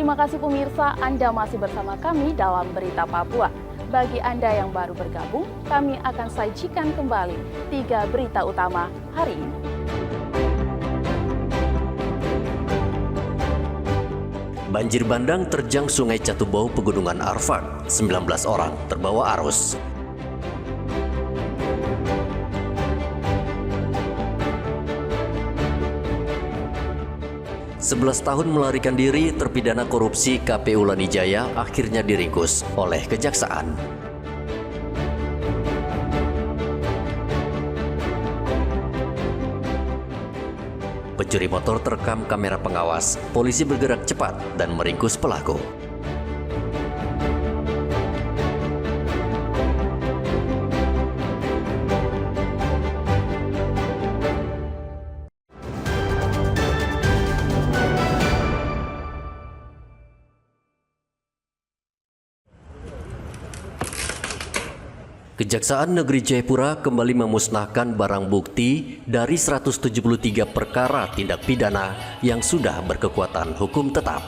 Terima kasih pemirsa, Anda masih bersama kami dalam Berita Papua. Bagi Anda yang baru bergabung, kami akan sajikan kembali 3 berita utama hari ini. Banjir bandang terjang Sungai Catubau Pegunungan Arfak, 19 orang terbawa arus. Sebelas tahun melarikan diri, terpidana korupsi KPU Lanijaya akhirnya diringkus oleh Kejaksaan. Pencuri motor terekam kamera pengawas, polisi bergerak cepat dan meringkus pelaku. Kejaksaan Negeri Jayapura kembali memusnahkan barang bukti dari 173 perkara tindak pidana yang sudah berkekuatan hukum tetap.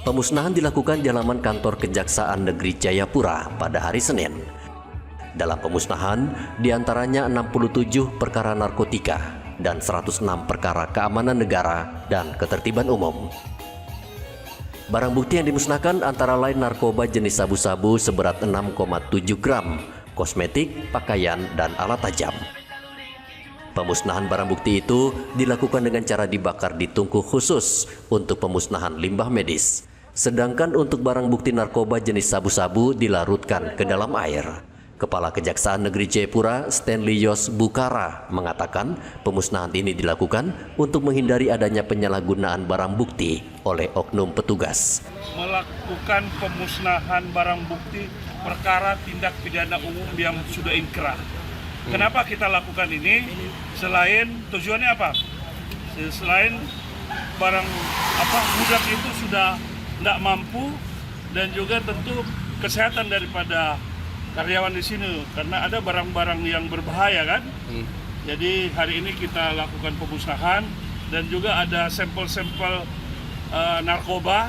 Pemusnahan dilakukan di halaman kantor Kejaksaan Negeri Jayapura pada hari Senin. Dalam pemusnahan, diantaranya 67 perkara narkotika dan 106 perkara keamanan negara dan ketertiban umum. Barang bukti yang dimusnahkan antara lain narkoba jenis sabu-sabu seberat 6,7 gram, kosmetik, pakaian, dan alat tajam. Pemusnahan barang bukti itu dilakukan dengan cara dibakar di tungku khusus untuk pemusnahan limbah medis. Sedangkan untuk barang bukti narkoba jenis sabu-sabu dilarutkan ke dalam air. Kepala Kejaksaan Negeri Jayapura, Stanley Yos Bukara, mengatakan pemusnahan ini dilakukan untuk menghindari adanya penyalahgunaan barang bukti oleh oknum petugas. Melakukan pemusnahan barang bukti perkara tindak pidana umum yang sudah inkrah. Kenapa kita lakukan ini? Selain tujuannya apa? Selain barang budak itu sudah tidak mampu, dan juga tentu kesehatan daripada karyawan di sini, karena ada barang-barang yang berbahaya kan. Jadi hari ini kita lakukan pemusnahan, dan juga ada sampel-sampel narkoba,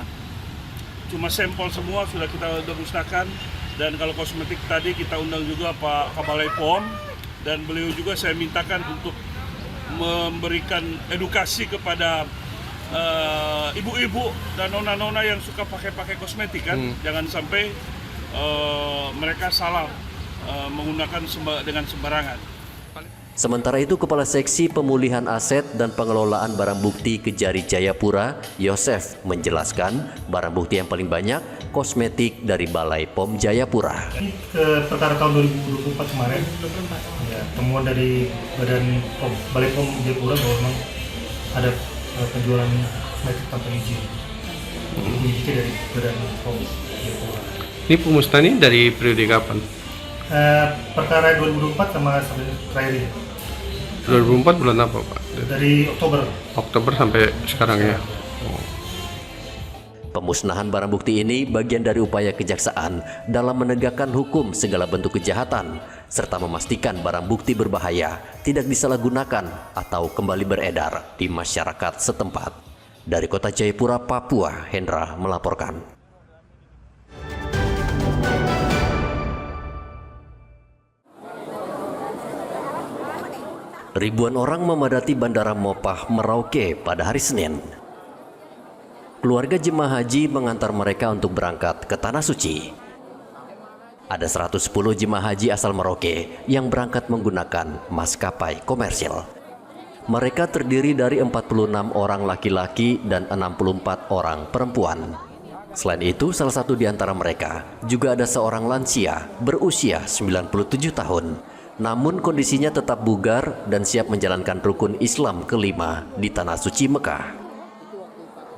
cuma sampel semua sudah kita musnahkan. Dan kalau kosmetik tadi kita undang juga Pak Kabalai POM, dan beliau juga saya mintakan untuk memberikan edukasi kepada ibu-ibu dan nona-nona yang suka pakai kosmetik kan. Jangan sampai mereka salah menggunakan dengan sembarangan. Sementara itu, Kepala Seksi Pemulihan Aset dan Pengelolaan Barang Bukti Kejari Jayapura, Yosef, menjelaskan barang bukti yang paling banyak kosmetik dari Balai POM Jayapura. Perkara tahun 2024 kemarin, ya, temuan dari Balai POM Jayapura bahwa memang ada penjualan kosmetik tanpa izin. Diizin dari Badan POM Jayapura. Ini pemusnahan ini dari periode kapan? Perkara 2024 sama sampai terakhir ini. 2004 bulan apa, Pak? Dari Oktober. Oktober sampai sekarang ya. Pemusnahan barang bukti ini bagian dari upaya kejaksaan dalam menegakkan hukum segala bentuk kejahatan, serta memastikan barang bukti berbahaya tidak disalahgunakan atau kembali beredar di masyarakat setempat. Dari Kota Jayapura, Papua, Hendra melaporkan. Ribuan orang memadati Bandara Mopah, Merauke pada hari Senin. Keluarga jemaah haji mengantar mereka untuk berangkat ke Tanah Suci. Ada 110 jemaah haji asal Merauke yang berangkat menggunakan maskapai komersil. Mereka terdiri dari 46 orang laki-laki dan 64 orang perempuan. Selain itu, salah satu di antara mereka juga ada seorang lansia berusia 97 tahun. Namun kondisinya tetap bugar dan siap menjalankan rukun Islam kelima di Tanah Suci Mekah.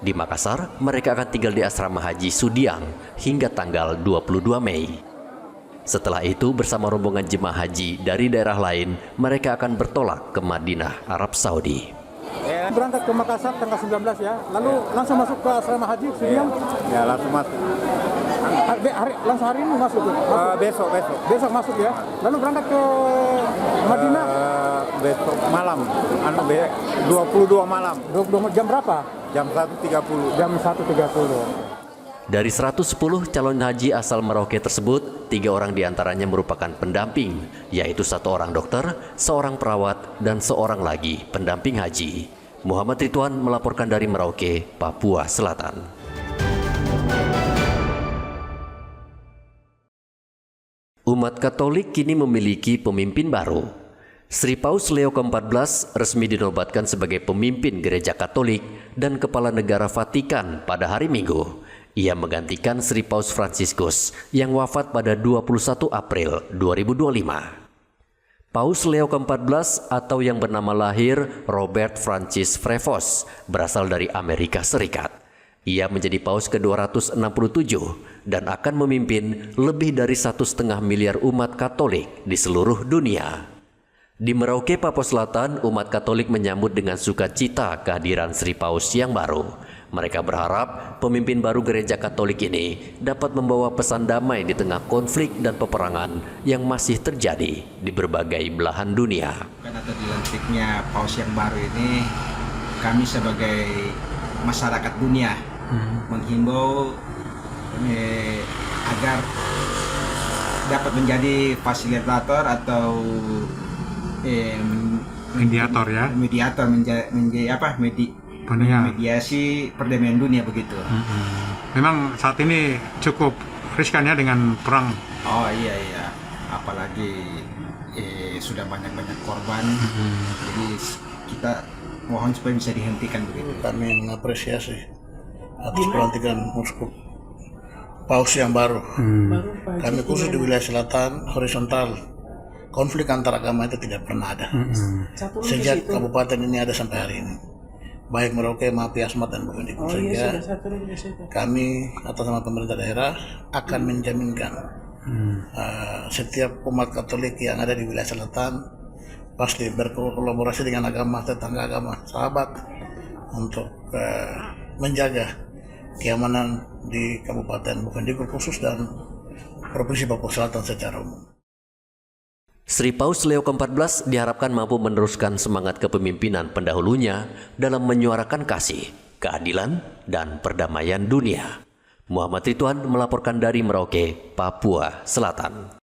Di Makassar, mereka akan tinggal di asrama haji Sudiang hingga tanggal 22 Mei. Setelah itu, bersama rombongan jemaah haji dari daerah lain, mereka akan bertolak ke Madinah, Arab Saudi. Berangkat ke Makassar tanggal 19 ya, lalu langsung masuk ke asrama haji Sudiang? Ya, langsung masuk. Langsung hari ini masuk? Besok masuk ya? Lalu berangkat ke Madinah? Besok malam, 22 malam. 22 jam berapa? Jam 1.30. Jam 1.30. Dari 110 calon haji asal Merauke tersebut, 3 orang diantaranya merupakan pendamping, yaitu 1 orang dokter, seorang perawat, dan seorang lagi pendamping haji. Muhammad Ridwan melaporkan dari Merauke, Papua Selatan. Umat Katolik kini memiliki pemimpin baru. Sri Paus Leo ke-14 resmi dinobatkan sebagai pemimpin Gereja Katolik dan Kepala Negara Vatikan pada hari Minggu. Ia menggantikan Sri Paus Fransiskus yang wafat pada 21 April 2025. Paus Leo ke-14 atau yang bernama lahir Robert Francis Prevost berasal dari Amerika Serikat. Ia menjadi paus ke-267 dan akan memimpin lebih dari 1,5 miliar umat Katolik di seluruh dunia. Di Merauke, Papua Selatan, umat Katolik menyambut dengan sukacita kehadiran Sri Paus yang baru. Mereka berharap pemimpin baru Gereja Katolik ini dapat membawa pesan damai di tengah konflik dan peperangan yang masih terjadi di berbagai belahan dunia. Karena dilantiknya Paus yang baru ini, kami sebagai masyarakat dunia menghimbau agar dapat menjadi fasilitator atau Mediator ya. Mediator mediasi perdamaian dunia begitu. Memang saat ini cukup riskan ya dengan perang. Oh iya, apalagi sudah banyak korban. Jadi kita mohon supaya bisa dihentikan begitu. Kami mengapresiasi atas pelantikan Uskup Paus yang baru. Kami khusus di wilayah selatan horizontal, konflik antar agama itu tidak pernah ada. Sejak kabupaten ini ada sampai hari ini, baik Merauke, Mapi, Asmat, dan Bukendiku. Sehingga kami atas nama pemerintah daerah akan menjaminkan setiap umat Katolik yang ada di wilayah selatan pasti berkolaborasi dengan agama, tetangga agama, sahabat untuk menjaga keamanan di Kabupaten Bukendiku khusus dan Provinsi Papua Selatan secara umum. Sri Paus Leo ke-14 diharapkan mampu meneruskan semangat kepemimpinan pendahulunya dalam menyuarakan kasih, keadilan, dan perdamaian dunia. Muhammad Ridwan melaporkan dari Merauke, Papua Selatan.